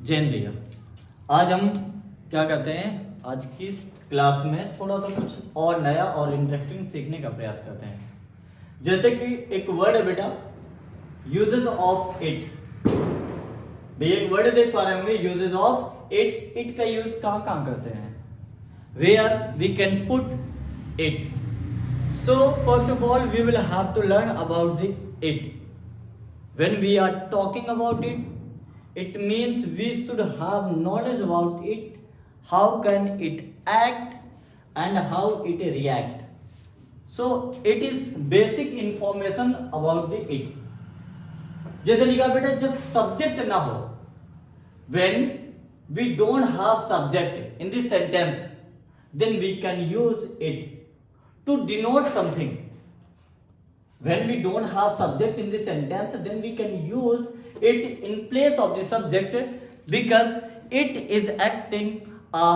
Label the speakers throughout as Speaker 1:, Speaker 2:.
Speaker 1: जैन भैया, आज हम क्या करते हैं, आज की क्लास में थोड़ा सा कुछ और नया और इंटरेस्टिंग सीखने का प्रयास करते हैं। जैसे कि एक वर्ड है बेटा, यूजेस ऑफ इट। भैया एक वर्ड देख पा रहे होंगे, यूजेस ऑफ इट। इट का यूज कहाँ कहाँ करते हैं, where we can put it. So first of all we will have to learn about the it. When we are talking about it, it means we should have knowledge about it, how can it act and how it react. So it is basic information about the it. जैसे लिखा बेटा, जब subject ना हो, when we don't have subject in the sentence, then we can use it to denote something. When we don't have subject in the sentence, then we can use it in place of the subject because it is acting a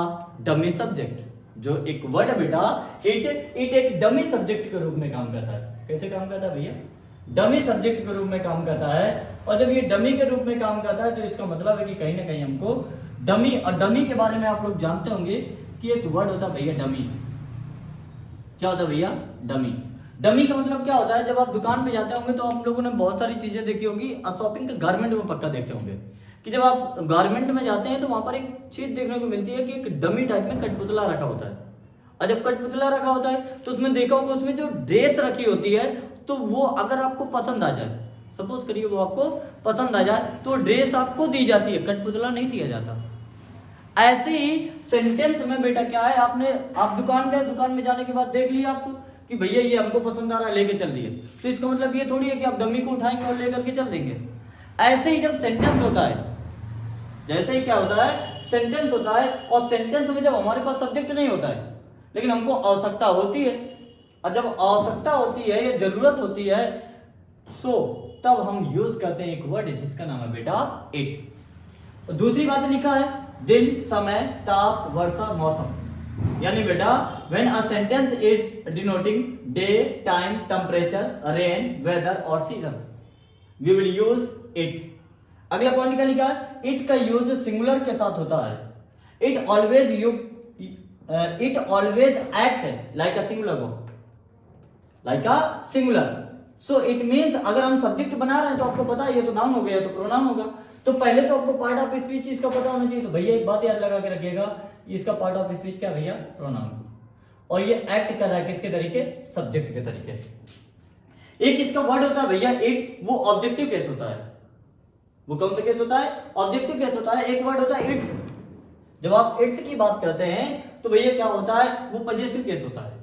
Speaker 1: dummy subject. जो एक word है बेटा, it एक dummy subject के रूप में काम करता है। कैसे काम करता है भैया? डमी सब्जेक्ट के रूप में काम करता है। और जब ये डमी के रूप में काम करता है तो इसका मतलब है कि कहीं ना कहीं हमको डमी, और डमी के बारे में आप लोग जानते होंगे कि एक वर्ड होता है भैया डमी। क्या होता है भैया? डमी। डमी का मतलब क्या होता है? जब आप दुकान पे जाते होंगे तो आप लोगों ने बहुत सारी चीजें देखी होगी, शॉपिंग के गारमेंट में पक्का देखते होंगे कि जब आप गारमेंट में जाते हैं तो वहां पर एक चीज देखने को मिलती है कि एक डमी टाइप में कठपुतला रखा होता है। और जब कठपुतला रखा होता है तो उसमें देखा होगा, उसमें जो ड्रेस रखी होती है तो वो अगर आपको पसंद आ जाए, सपोज करिए वो आपको पसंद आ जाए, तो ड्रेस आपको दी जाती है, कठपुतला नहीं दिया जाता। ऐसे ही सेंटेंस में बेटा क्या है, आप दुकान गए, दुकान में जाने के बाद देख लिया आपको कि भैया ये हमको पसंद आ रहा है, लेके चल दिए, तो इसका मतलब ये थोड़ी है कि आप डमी को उठाएंगे और लेकर के चल देंगे। ऐसे ही जब सेंटेंस होता है, जैसे ही क्या होता है, सेंटेंस होता है, और सेंटेंस में जब हमारे पास सब्जेक्ट नहीं होता है लेकिन हमको आवश्यकता होती है, और जब आवश्यकता होती है या जरूरत होती है, सो तब हम यूज करते हैं एक वर्ड जिसका नाम है बेटा इट। दूसरी बात लिखा है दिन, समय, ताप, वर्षा, मौसम। यानी बेटा when a sentence is denoting day, time, temperature, rain, weather और season, we will use it. अगला पॉइंट क्या लिखा है? इट का यूज सिंगुलर के साथ होता है। It always act like a singular verb, like a singular. So it means अगर हम सब्जेक्ट बना रहे हैं तो आपको पता है ये तो नाउन हो गया, तो प्रोनाउन होगा। तो पहले तो आपको पार्ट ऑफ स्पीच इसका पता होना चाहिए। तो भैया एक बात याद लगा के रखिएगा, इसका पार्ट ऑफ स्पीच क्या भैया? प्रोनाउन। और ये एक्ट कर रहा है किसके तरीके? सब्जेक्ट के तरीके। एक इसका वर्ड होता है भैया इट, वो ऑब्जेक्टिव केस होता है। वो कौन सा केस होता है? ऑब्जेक्टिव केस होता है। एक वर्ड होता है इट्स। जब आप इट्स की बात करते हैं तो भैया क्या होता है? वो पजेसिव केस होता है।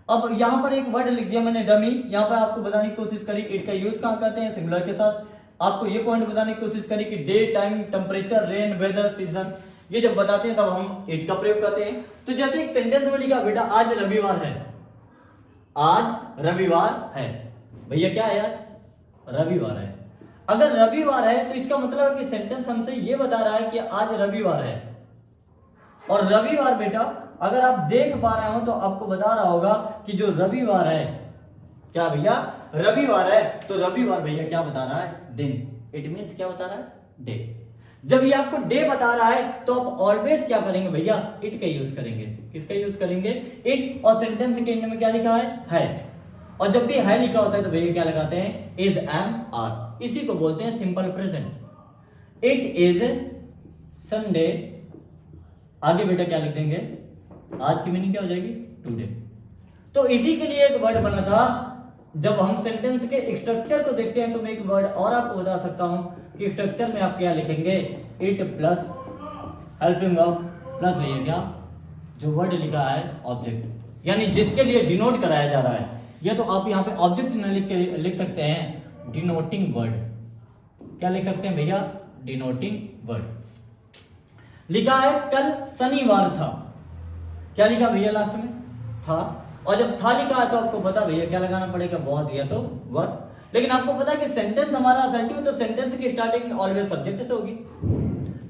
Speaker 1: अब यहां पर एक वर्ड लिख दिया मैंने डमी। यहां पर आपको बताने की कोशिश करी इट का यूज कहां करते हैं? सिंगुलर के साथ। आपको ये पॉइंट बताने की कोशिश करी कि day, time, temperature, rain, weather, season, ये जब बताते हैं तब हम इट का प्रयोग करते हैं। तो जैसे एक सेंटेंस में लिखा बेटा आज रविवार है, आज रविवार है। भैया क्या है? आज रविवार है। अगर रविवार है तो इसका मतलब है कि सेंटेंस हमसे ये बता रहा है कि आज रविवार है। और रविवार बेटा अगर आप देख पा रहे हो तो आपको बता रहा होगा कि जो रविवार है, क्या भैया? रविवार है। तो रविवार भैया क्या बता रहा है? दिन। इट मीन्स क्या बता रहा है? डे। जब ये आपको डे बता रहा है तो आप ऑलवेज क्या करेंगे भैया? इट का यूज करेंगे। किसका यूज करेंगे? इट। और सेंटेंस के एंड में क्या लिखा है? और जब भी है लिखा होता है तो भैया क्या लगाते हैं? Is, am, are. इसी को बोलते हैं simple present. It is Sunday. आगे बेटा क्या लिख देंगे? आज की मीनिंग क्या हो जाएगी? टुडे। तो इसी के लिए एक वर्ड बना था। जब हम सेंटेंस के स्ट्रक्चर को देखते हैं तो मैं एक वर्ड और आपको बता सकता हूं कि स्ट्रक्चर में आप क्या लिखेंगे? It plus helping verb plus भैया क्या? जो वर्ड लिखा है ऑब्जेक्ट, यानी जिसके लिए डिनोट कराया जा रहा है। या तो आप यहाँ पे ऑब्जेक्ट न लिख के लिख सकते हैं डिनोटिंग वर्ड। क्या लिख सकते हैं भैया? Denoting word. लिखा है कल शनिवार था। क्या लिखा भैया लास्ट में? था। और जब था लिखा है तो आपको पता भैया क्या लगाना पड़ेगा? वॉज या तो वर। लेकिन आपको पता है कि सेंटेंस हमारा असर्टिव, तो सेंटेंस की स्टार्टिंग ऑलवेज सब्जेक्ट से होगी।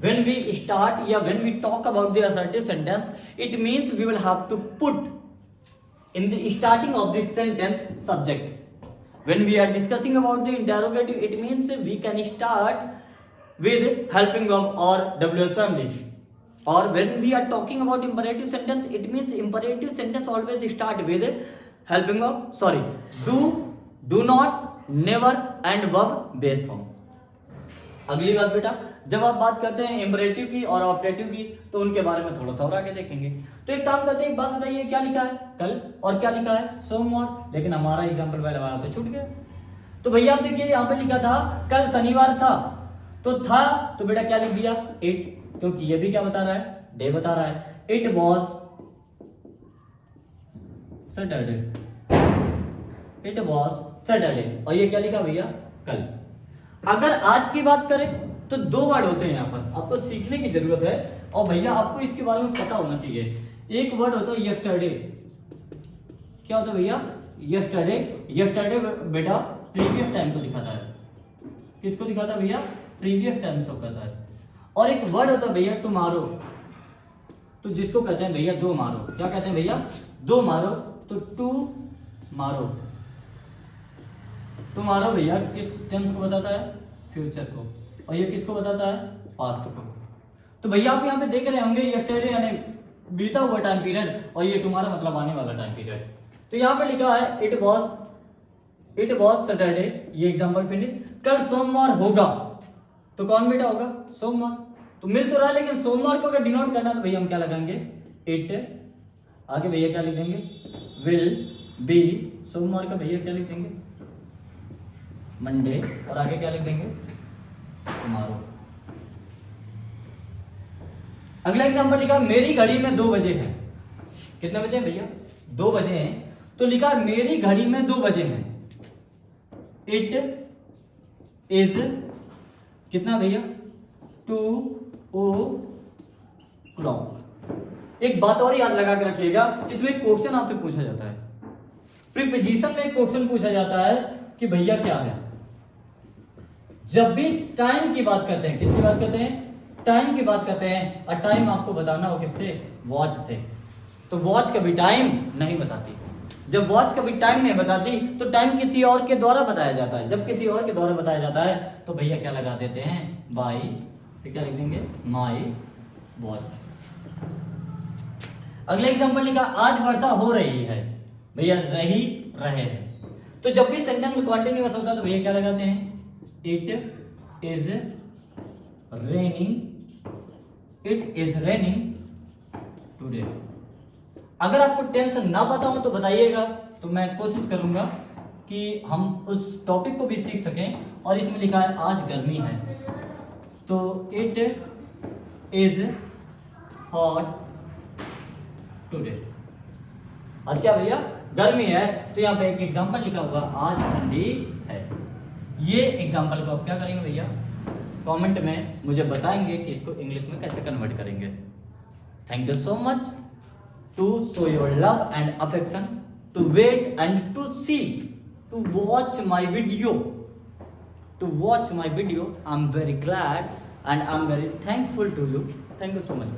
Speaker 1: व्हेन वी स्टार्ट या when we talk about the assertive sentence, it means we will have to put in the starting of this sentence subject. When we are discussing about the interrogative, it means we can start with helping verb or WH family. Or when we are talking about imperative sentence, it means imperative sentence always start with helping verb. Sorry, do not, never and verb based form. अगली बात बेटा, जब आप बात करते हैं imperative की और ऑपरेटिव की तो उनके बारे में थोड़ा सा और आगे देखेंगे। तो एक काम करते हैं, एक बात बताइए, क्या लिखा है कल और क्या लिखा है सोमवार, लेकिन हमारा एग्जाम्पल पहले वाला तो छूट गया। तो भैया आप देखिए यहाँ पे लिखा था कल शनिवार था, तो था तो बेटा क्या लिख दिया 8, क्योंकि ये भी क्या बता रहा है, डे बता रहा है। It was Saturday, it was Saturday, और ये क्या लिखा भैया कल। अगर आज की बात करें तो 2 वर्ड होते हैं यहाँ पर, आपको सीखने की जरूरत है और भैया आपको इसके बारे में पता होना चाहिए। एक वर्ड होता है यस्टरडे, क्या होता है भैया यस्टरडे। यस्टरडे बेटा प्रीवियस टाइम को दिखाता है, किसको दिखाता है भैया, प्रीवियस टाइम को कहता है। और एक वर्ड होता है भैया टुमारो, तो जिसको कहते हैं भैया दो मारो, क्या कहते हैं भैया दो मारो, तो टू मारो। टुमारो भैया किस टेंस को बताता है, फ्यूचर को, और ये किसको बताता है, पास्ट को। तो भैया आप यहाँ पे देख रहे होंगे यस्टरडे यानी बीता हुआ टाइम पीरियड, और ये टुमारो मतलब आने वाला टाइम पीरियड। तो यहाँ पे लिखा है इट वॉज सैटरडे, ये एग्जाम्पल फिनिश। कल सोमवार होगा, तो कौन बेटा होगा, सोमवार। तो मिल तो रहा है, लेकिन सोमवार को अगर डिनोट करना तो भैया हम क्या लगाएंगे, इट। आगे भैया क्या लिख देंगे, विल बी। सोमवार का भैया क्या लिख देंगे, मंडे, और आगे क्या लिख देंगे, टुमारो। अगला एग्जांपल लिखा मेरी घड़ी में 2 बजे हैं। कितने बजे हैं भैया, 2 बजे हैं। तो लिखा मेरी घड़ी में 2 बजे हैं। इट इज कितना भैया, 2:00। एक बात और याद लगा के रखिएगा, इसमें एक क्वेश्चन आपसे पूछा जाता है, प्रीपोजिशन में एक क्वेश्चन पूछा जाता है कि भैया क्या है। जब भी टाइम की बात करते हैं, किसकी बात करते हैं, टाइम की बात करते हैं, और टाइम आपको बताना हो किससे, वॉच से। तो वॉच कभी टाइम नहीं बताती। जब वॉच कभी टाइम नहीं बताती तो टाइम किसी और के द्वारा बताया जाता है। जब किसी और के द्वारा बताया जाता है तो भैया क्या लगा देते हैं, बाई, फिर क्या लिख देंगे, माई वॉच। अगला एग्जांपल लिखा आज वर्षा हो रही है, भैया रही रहे। तो जब भी सेंटेंस कॉन्टिन्यूअस होता है तो भैया क्या लगाते हैं, it is raining, it is raining today. अगर आपको टेंशन ना पता हो तो बताइएगा, तो मैं कोशिश करूंगा कि हम उस टॉपिक को भी सीख सकें। और इसमें लिखा है आज गर्मी है, तो इट इज हॉट टुडे। आज क्या भैया गर्मी है, तो यहाँ पे एक एग्जांपल लिखा हुआ आज ठंडी है। ये एग्जांपल को आप क्या करेंगे भैया, कमेंट में मुझे बताएंगे कि इसको इंग्लिश में कैसे कन्वर्ट करेंगे। Thank you so much to show your love and affection, to wait and to see, to watch my video, I'm very glad and I'm very thankful to you. Thank you so much.